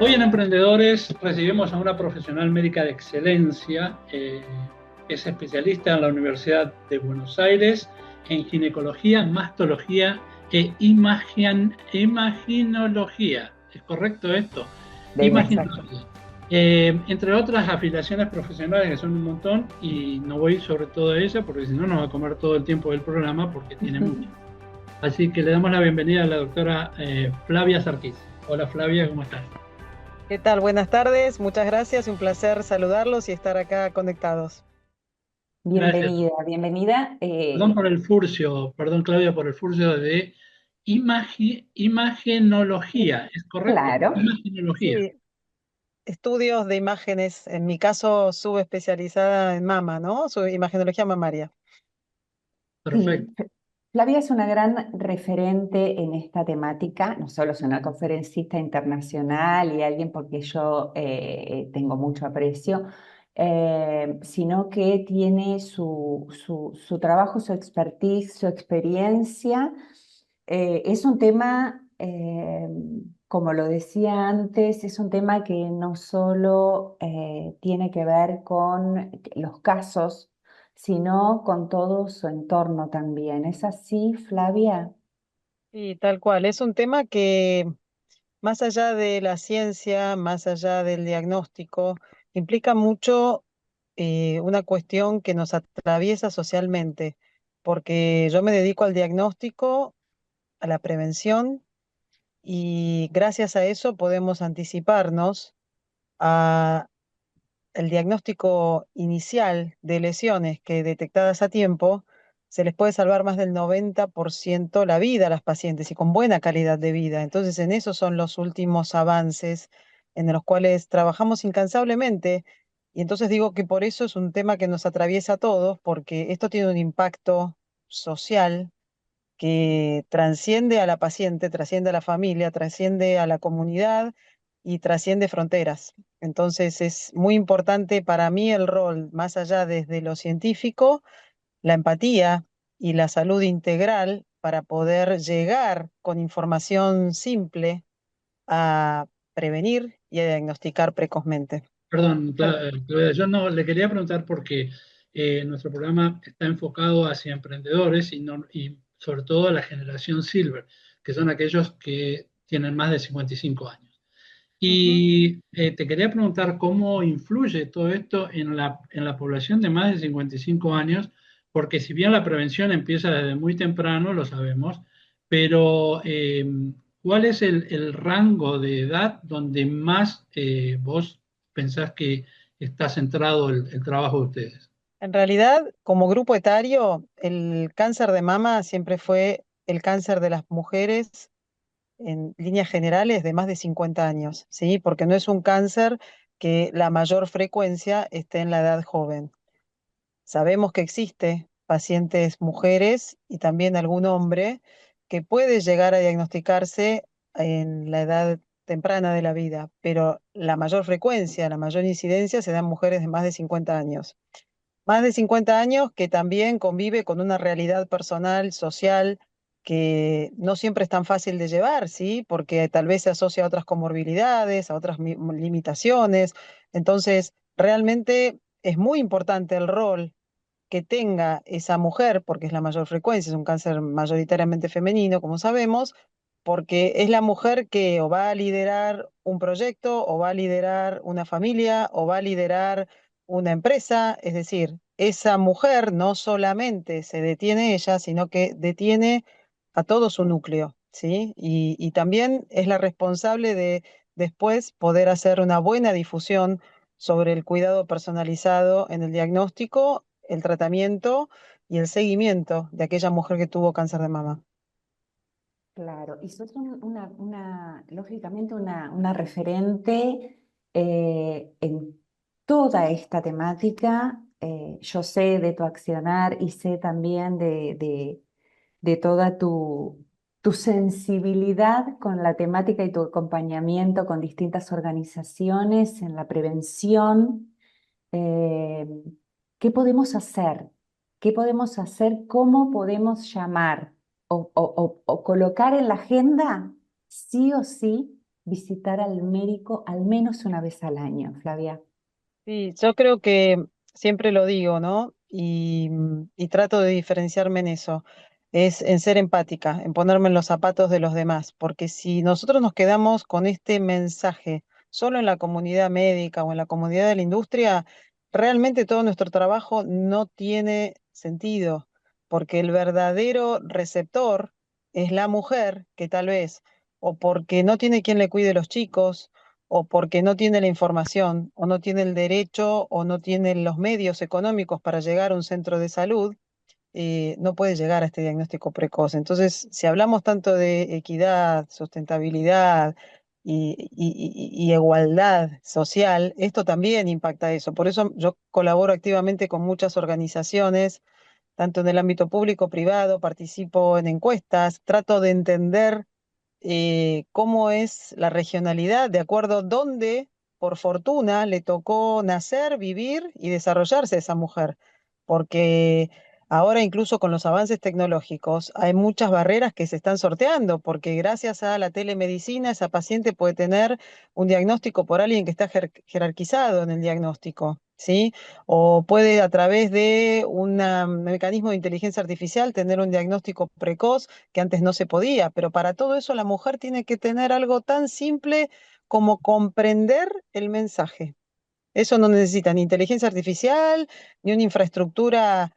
Hoy en Emprendedores recibimos a una profesional médica de excelencia, es especialista en la Universidad de Buenos Aires en ginecología, mastología imaginología. ¿Es correcto esto? Bien, exacto. Imaginología. Entre otras afiliaciones profesionales que son un montón, y no voy sobre todo a ella porque si no nos va a comer todo el tiempo del programa porque tiene mucho. Así que le damos la bienvenida a la doctora Flavia Sarkis. Hola Flavia, ¿cómo estás? ¿Qué tal? Buenas tardes, muchas gracias, un placer saludarlos y estar acá conectados. Gracias. Bienvenida, bienvenida. Perdón por el furcio, perdón Claudia por el furcio de imagenología, ¿es correcto? Claro. Imagenología, Sí, estudios de imágenes, en mi caso subespecializada en mama, ¿no? Su imagenología mamaria. Sí, perfecto. Flavia es una gran referente en esta temática, no solo es una conferencista internacional y alguien porque yo tengo mucho aprecio, sino que tiene su trabajo, su expertise, su experiencia. Es un tema, como lo decía antes, es un tema que no solo tiene que ver con los casos, sino con todo su entorno también. ¿Es así, Flavia? Y tal cual, es un tema que más allá de la ciencia, más allá del diagnóstico, implica mucho una cuestión que nos atraviesa socialmente, porque yo me dedico al diagnóstico, a la prevención, y gracias a eso podemos anticiparnos a el diagnóstico inicial de lesiones que detectadas a tiempo, se les puede salvar más del 90% la vida a las pacientes y con buena calidad de vida. Entonces, en esos son los últimos avances en los cuales trabajamos incansablemente. Y entonces digo que por eso es un tema que nos atraviesa a todos, porque esto tiene un impacto social que trasciende a la paciente, trasciende a la familia, trasciende a la comunidad y trasciende fronteras. Entonces es muy importante para mí el rol, más allá desde lo científico, la empatía y la salud integral para poder llegar con información simple a prevenir y a diagnosticar precozmente. Perdón, Claudia, yo no le quería preguntar porque nuestro programa está enfocado hacia emprendedores y sobre todo a la generación Silver, que son aquellos que tienen más de 55 años. Ujú. Y te quería preguntar cómo influye todo esto en la población de más de 55 años, porque si bien la prevención empieza desde muy temprano, lo sabemos, pero ¿cuál es el rango de edad donde más vos pensás que está centrado el trabajo de ustedes? En realidad, como grupo etario, el cáncer de mama siempre fue el cáncer de las mujeres en líneas generales de más de 50 años, ¿sí? Porque no es un cáncer que la mayor frecuencia esté en la edad joven. Sabemos que existe pacientes mujeres y también algún hombre que puede llegar a diagnosticarse en la edad temprana de la vida, pero la mayor frecuencia, la mayor incidencia se da en mujeres de más de 50 años. Más de 50 años que también convive con una realidad personal, social, que no siempre es tan fácil de llevar, ¿sí? Porque tal vez se asocia a otras comorbilidades, a otras limitaciones. Entonces, realmente es muy importante el rol que tenga esa mujer, porque es la mayor frecuencia, es un cáncer mayoritariamente femenino, como sabemos, porque es la mujer que o va a liderar un proyecto, o va a liderar una familia, o va a liderar una empresa, es decir, esa mujer no solamente se detiene ella, sino que detiene a todo su núcleo, ¿sí? Y también es la responsable de después poder hacer una buena difusión sobre el cuidado personalizado en el diagnóstico, el tratamiento y el seguimiento de aquella mujer que tuvo cáncer de mama. Claro, y sos lógicamente una referente en toda esta temática. Yo sé de tu accionar y sé también de toda tu sensibilidad con la temática y tu acompañamiento con distintas organizaciones en la prevención. Eh, ¿Qué podemos hacer? ¿Qué podemos hacer? ¿Cómo podemos llamar o colocar en la agenda, sí o sí, visitar al médico al menos una vez al año, Flavia. Sí, yo creo que siempre lo digo, ¿no? Y trato de diferenciarme en eso, es en ser empática, en ponerme en los zapatos de los demás, porque si nosotros nos quedamos con este mensaje solo en la comunidad médica o en la comunidad de la industria, realmente todo nuestro trabajo no tiene sentido, porque el verdadero receptor es la mujer que tal vez, o porque no tiene quien le cuide los chicos, o porque no tiene la información, o no tiene el derecho, o no tiene los medios económicos para llegar a un centro de salud, no puede llegar a este diagnóstico precoz. Entonces, si hablamos tanto de equidad, sustentabilidad y igualdad social, esto también impacta eso. Por eso yo colaboro activamente con muchas organizaciones, tanto en el ámbito público, privado, participo en encuestas, trato de entender cómo es la regionalidad, de acuerdo a dónde, por fortuna, le tocó nacer, vivir y desarrollarse esa mujer. Porque ahora incluso con los avances tecnológicos hay muchas barreras que se están sorteando, porque gracias a la telemedicina esa paciente puede tener un diagnóstico por alguien que está jerarquizado en el diagnóstico, ¿sí? O puede a través de un mecanismo de inteligencia artificial tener un diagnóstico precoz que antes no se podía, pero para todo eso la mujer tiene que tener algo tan simple como comprender el mensaje. Eso no necesita ni inteligencia artificial, ni una infraestructura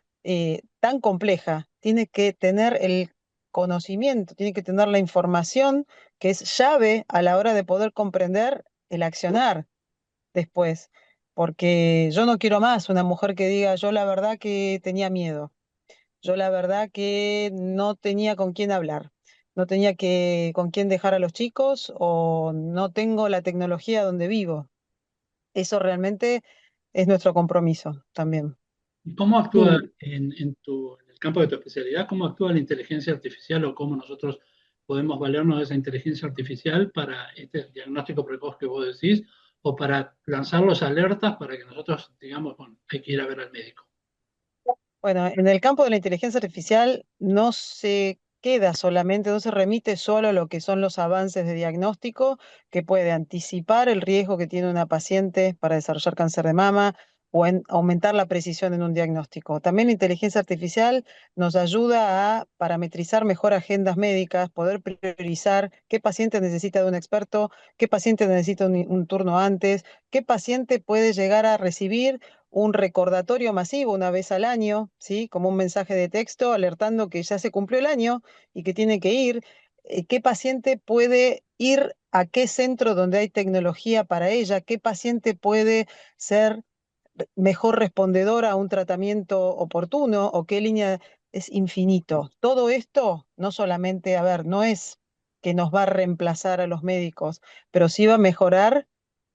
tan compleja. Tiene que tener el conocimiento, tiene que tener la información que es llave a la hora de poder comprender el accionar después. Porque yo no quiero más una mujer que diga, yo la verdad que tenía miedo. Yo la verdad que no tenía con quién hablar, no tenía con quién dejar a los chicos o no tengo la tecnología donde vivo. Eso realmente es nuestro compromiso también. ¿Y cómo actúa Sí, en el campo de tu especialidad, cómo actúa la inteligencia artificial o cómo nosotros podemos valernos de esa inteligencia artificial para este diagnóstico precoz que vos decís o para lanzar los alertas para que nosotros digamos, bueno, hay que ir a ver al médico? Bueno, en el campo de la inteligencia artificial no se queda solamente, no se remite solo a lo que son los avances de diagnóstico, que puede anticipar el riesgo que tiene una paciente para desarrollar cáncer de mama o en aumentar la precisión en un diagnóstico. También la inteligencia artificial nos ayuda a parametrizar mejor agendas médicas, poder priorizar qué paciente necesita de un experto, qué paciente necesita un turno antes, qué paciente puede llegar a recibir un recordatorio masivo una vez al año, ¿sí? Como un mensaje de texto alertando que ya se cumplió el año y que tiene que ir. ¿Qué paciente puede ir a qué centro donde hay tecnología para ella? ¿Qué paciente puede ser mejor respondedora a un tratamiento oportuno o qué línea es infinito? Todo esto no solamente, a ver, no es que nos va a reemplazar a los médicos, pero sí va a mejorar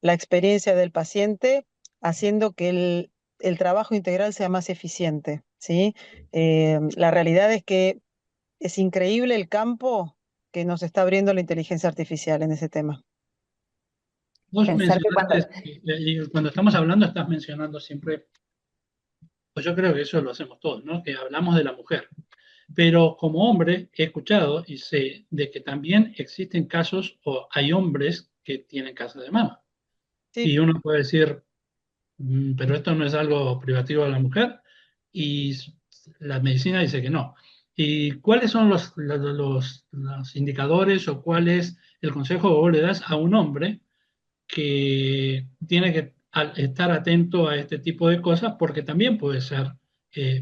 la experiencia del paciente, haciendo que el trabajo integral sea más eficiente, ¿sí? La realidad es que es increíble el campo que nos está abriendo la inteligencia artificial en ese tema. Vos pensar que cuando, mencionaste, y cuando estamos hablando estás mencionando siempre, pues yo creo que eso lo hacemos todos, ¿no? Que hablamos de la mujer. Pero como hombre he escuchado y sé de que también existen casos o hay hombres que tienen cáncer de mama. Sí, Y uno puede decir, pero esto no es algo privativo de la mujer y la medicina dice que no. ¿Y cuáles son los indicadores o cuál es el consejo que vos le das a un hombre que tiene que estar atento a este tipo de cosas porque también puede ser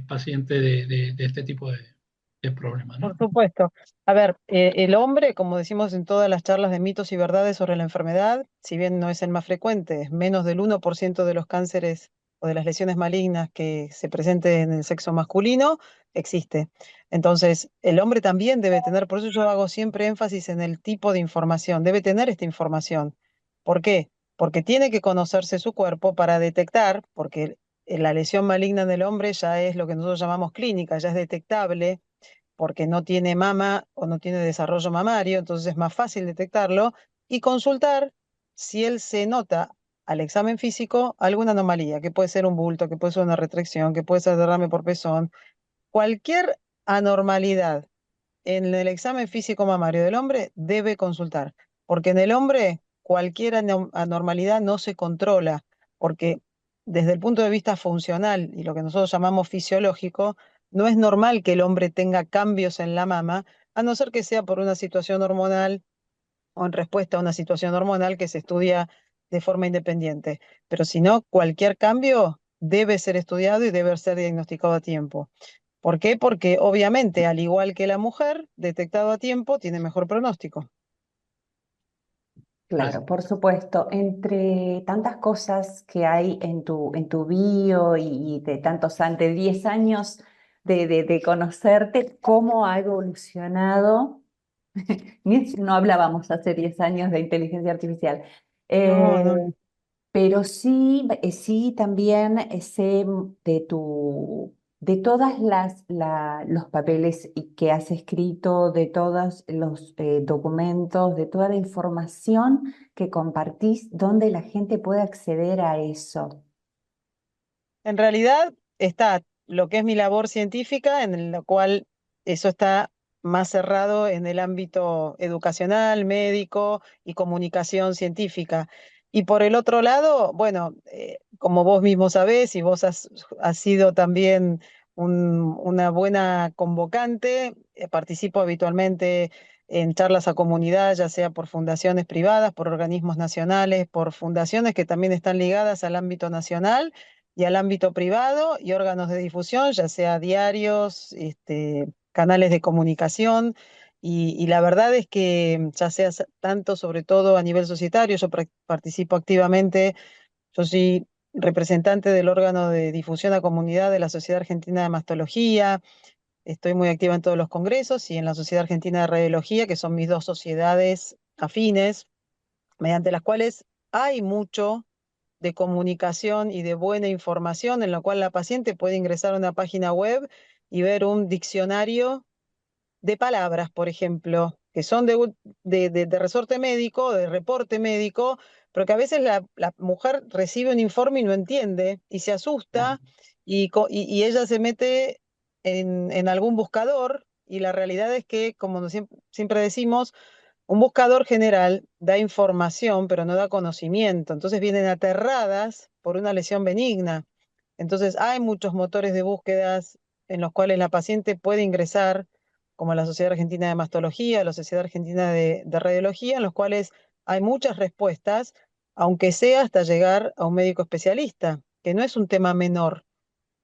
paciente de este tipo de problemas, por ¿no? supuesto. A ver, el hombre, como decimos en todas las charlas de mitos y verdades sobre la enfermedad, si bien no es el más frecuente, es menos del 1% de los cánceres o de las lesiones malignas que se presenten en el sexo masculino, existe. Entonces, el hombre también debe tener, por eso yo hago siempre énfasis en el tipo de información, debe tener esta información. ¿Por qué? Porque tiene que conocerse su cuerpo para detectar, porque la lesión maligna en el hombre ya es lo que nosotros llamamos clínica, ya es detectable porque no tiene mama o no tiene desarrollo mamario, entonces es más fácil detectarlo y consultar si él se nota al examen físico alguna anomalía, que puede ser un bulto, que puede ser una retracción, que puede ser derrame por pezón, cualquier anormalidad en el examen físico mamario del hombre debe consultar, porque en el hombre cualquier anormalidad no se controla, porque desde el punto de vista funcional y lo que nosotros llamamos fisiológico, no es normal que el hombre tenga cambios en la mama, a no ser que sea por una situación hormonal o en respuesta a una situación hormonal que se estudia de forma independiente. Pero si no, cualquier cambio debe ser estudiado y debe ser diagnosticado a tiempo. ¿Por qué? Porque obviamente, al igual que la mujer, detectado a tiempo, tiene mejor pronóstico. Pues, Claro, por supuesto. Entre tantas cosas que hay en tu bio y de tantos de 10 años de conocerte, ¿cómo ha evolucionado? No hablábamos hace 10 años de inteligencia artificial. No, Eh, no. pero sí, sí también sé de todas los papeles que has escrito, de todos los documentos, de toda la información que compartís, donde la gente puede acceder a eso. En realidad está lo que es mi labor científica, en lo cual eso está más cerrado en el ámbito educacional, médico y comunicación científica. Y por el otro lado, bueno, como vos mismo sabés y vos has sido también una buena convocante, participo habitualmente en charlas a comunidad, ya sea por fundaciones privadas, por organismos nacionales, por fundaciones que también están ligadas al ámbito nacional y al ámbito privado y órganos de difusión, ya sea diarios, canales de comunicación. Y la verdad es que ya sea tanto, sobre todo a nivel societario, yo participo activamente, yo soy representante del órgano de difusión a comunidad de la Sociedad Argentina de Mastología, estoy muy activa en todos los congresos y en la Sociedad Argentina de Radiología, que son mis dos sociedades afines, mediante las cuales hay mucho de comunicación y de buena información, en lo cual la paciente puede ingresar a una página web y ver un diccionario de palabras, por ejemplo, que son de resorte médico, de reporte médico, pero que a veces la mujer recibe un informe y no entiende y se Claro. asusta y ella se mete en algún buscador y la realidad es que, como siempre decimos, un buscador general da información, pero no da conocimiento. Entonces vienen aterradas por una lesión benigna. Entonces hay muchos motores de búsquedas en los cuales la paciente puede ingresar, como la Sociedad Argentina de Mastología, la Sociedad Argentina de Radiología, en los cuales hay muchas respuestas, aunque sea hasta llegar a un médico especialista, que no es un tema menor,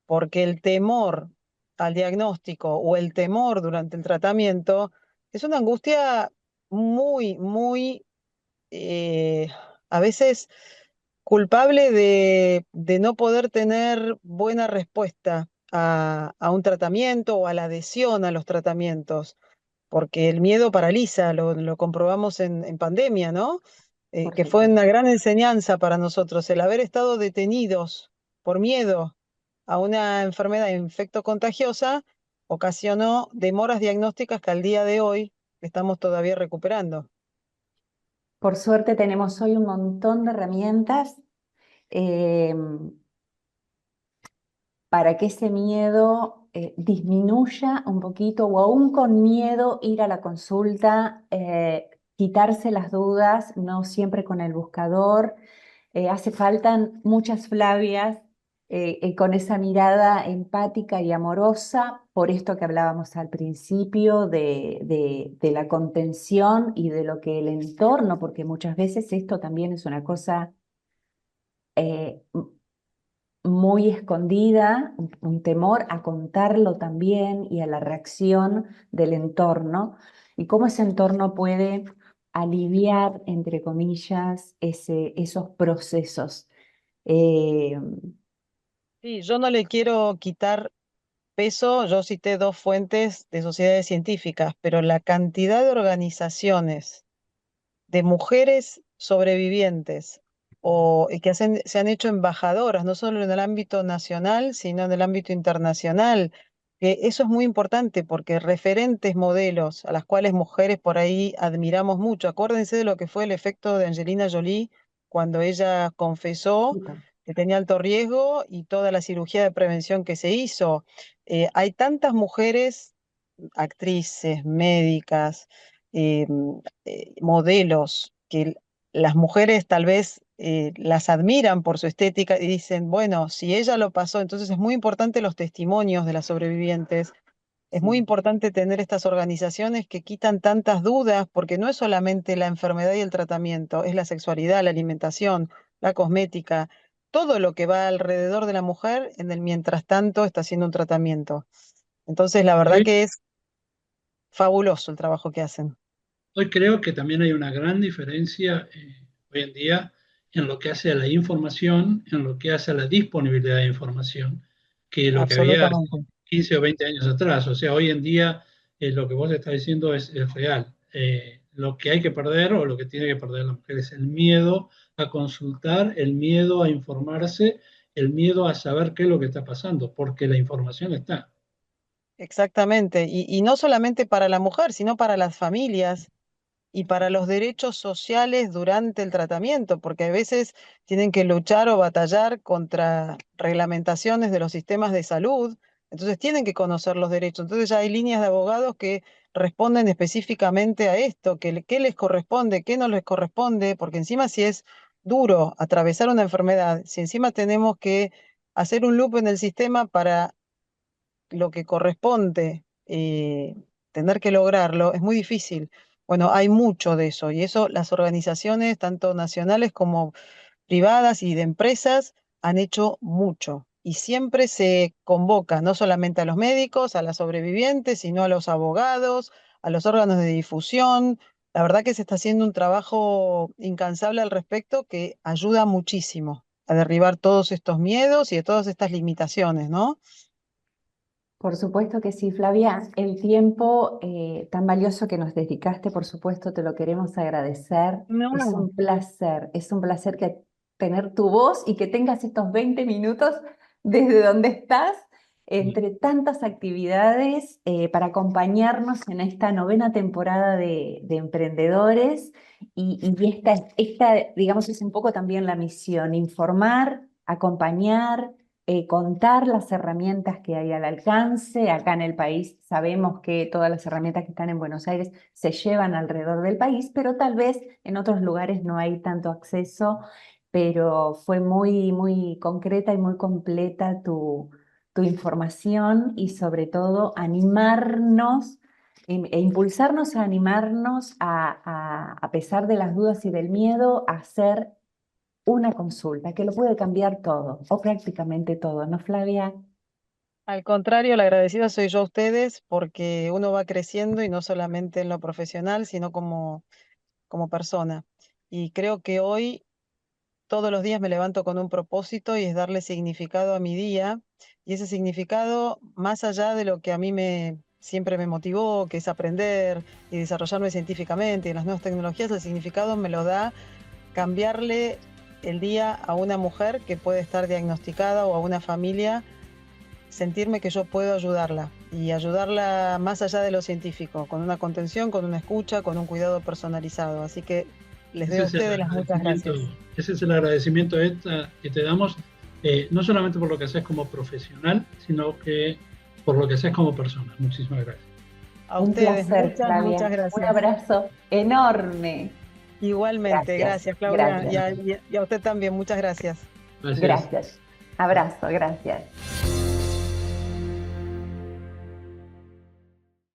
porque el temor al diagnóstico o el temor durante el tratamiento es una angustia muy, muy, eh, a veces culpable de no poder tener buena respuesta a un tratamiento o a la adhesión a los tratamientos, porque el miedo paraliza, lo comprobamos en pandemia, ¿no? Por Que fue supuesto. una gran enseñanza para nosotros, el haber estado detenidos por miedo a una enfermedad infectocontagiosa ocasionó demoras diagnósticas que al día de hoy estamos todavía recuperando. Por suerte tenemos hoy un montón de herramientas eh, para que ese miedo disminuya un poquito o aún con miedo ir a la consulta, quitarse las dudas, no siempre con el buscador. Hace falta muchas Flavias con esa mirada empática y amorosa, por esto que hablábamos al principio de la contención y de lo que el entorno, porque muchas veces esto también es una cosa eh, muy escondida, un temor a contarlo también y a la reacción del entorno y cómo ese entorno puede aliviar, entre comillas, esos procesos. Eh, Sí, yo no le quiero quitar peso, yo cité dos fuentes de sociedades científicas, pero la cantidad de organizaciones de mujeres sobrevivientes y que se han hecho embajadoras, no solo en el ámbito nacional, sino en el ámbito internacional. Eso es muy importante porque referentes modelos a las cuales mujeres por ahí admiramos mucho. Acuérdense de lo que fue el efecto de Angelina Jolie cuando ella confesó que tenía alto riesgo y toda la cirugía de prevención que se hizo. Hay tantas mujeres, actrices, médicas, eh, modelos, que las mujeres tal vez las admiran por su estética y dicen, bueno, si ella lo pasó, entonces es muy importante los testimonios de las sobrevivientes. Es muy Sí. importante tener estas organizaciones que quitan tantas dudas, porque no es solamente la enfermedad y el tratamiento, es la sexualidad, la alimentación, la cosmética, todo lo que va alrededor de la mujer en el mientras tanto está haciendo un tratamiento. Entonces, la verdad Hoy, que es fabuloso el trabajo que hacen. hoy creo que también hay una gran diferencia hoy en día en lo que hace a la información, en lo que hace a la disponibilidad de información, que lo que había hace Absolutamente. 15 o 20 años atrás. O sea, hoy en día lo que vos estás diciendo es real. Lo que hay que perder o lo que tiene que perder la mujer es el miedo a consultar, el miedo a informarse, el miedo a saber qué es lo que está pasando, porque la información está. Exactamente. Y no solamente para la mujer, sino para las familias y para los derechos sociales durante el tratamiento, porque a veces tienen que luchar o batallar contra reglamentaciones de los sistemas de salud, entonces tienen que conocer los derechos. Entonces ya hay líneas de abogados que responden específicamente a esto, qué les corresponde, qué no les corresponde, porque encima si es duro atravesar una enfermedad, si encima tenemos que hacer un loop en el sistema para lo que corresponde, tener que lograrlo, es muy difícil. Bueno, hay mucho de eso y eso las organizaciones, tanto nacionales como privadas y de empresas, han hecho mucho. Y siempre se convoca no solamente a los médicos, a las sobrevivientes, sino a los abogados, a los órganos de difusión. La verdad que se está haciendo un trabajo incansable al respecto que ayuda muchísimo a derribar todos estos miedos y de todas estas limitaciones, ¿no? Por supuesto que sí, Flavia. El tiempo tan valioso que nos dedicaste, por supuesto, te lo queremos agradecer. No. Es un placer que tener tu voz y que tengas estos 20 minutos desde donde estás, entre tantas actividades, para acompañarnos en esta novena temporada de Emprendedores. Y esta, digamos, es un poco también la misión, informar, acompañar, contar las herramientas que hay al alcance. Acá en el país sabemos que todas las herramientas que están en Buenos Aires se llevan alrededor del país, pero tal vez en otros lugares no hay tanto acceso, pero fue muy, muy concreta y muy completa tu información y sobre todo animarnos e impulsarnos a animarnos a pesar de las dudas y del miedo, a hacer una consulta que lo puede cambiar todo, o prácticamente todo, ¿no, Flavia? Al contrario, la agradecida soy yo a ustedes porque uno va creciendo y no solamente en lo profesional, sino como persona. Y creo que hoy todos los días me levanto con un propósito y es darle significado a mi día. Y ese significado, más allá de lo que a mí siempre me motivó, que es aprender y desarrollarme científicamente y en las nuevas tecnologías, el significado me lo da cambiarle el día a una mujer que puede estar diagnosticada o a una familia, sentirme que yo puedo ayudarla y ayudarla más allá de lo científico, con una contención, con una escucha, con un cuidado personalizado. Así que les doy Ese a es el ustedes las muchas agradecimiento, gracias. ese es el agradecimiento que te damos, no solamente por lo que haces como profesional, sino que por lo que haces como persona. Muchísimas gracias. A Un ustedes, placer, muchas Flavia. Un gracias. abrazo enorme. Igualmente, Gracias, gracias Claudia, gracias, y a usted también, muchas gracias. Gracias. gracias. Abrazo, gracias.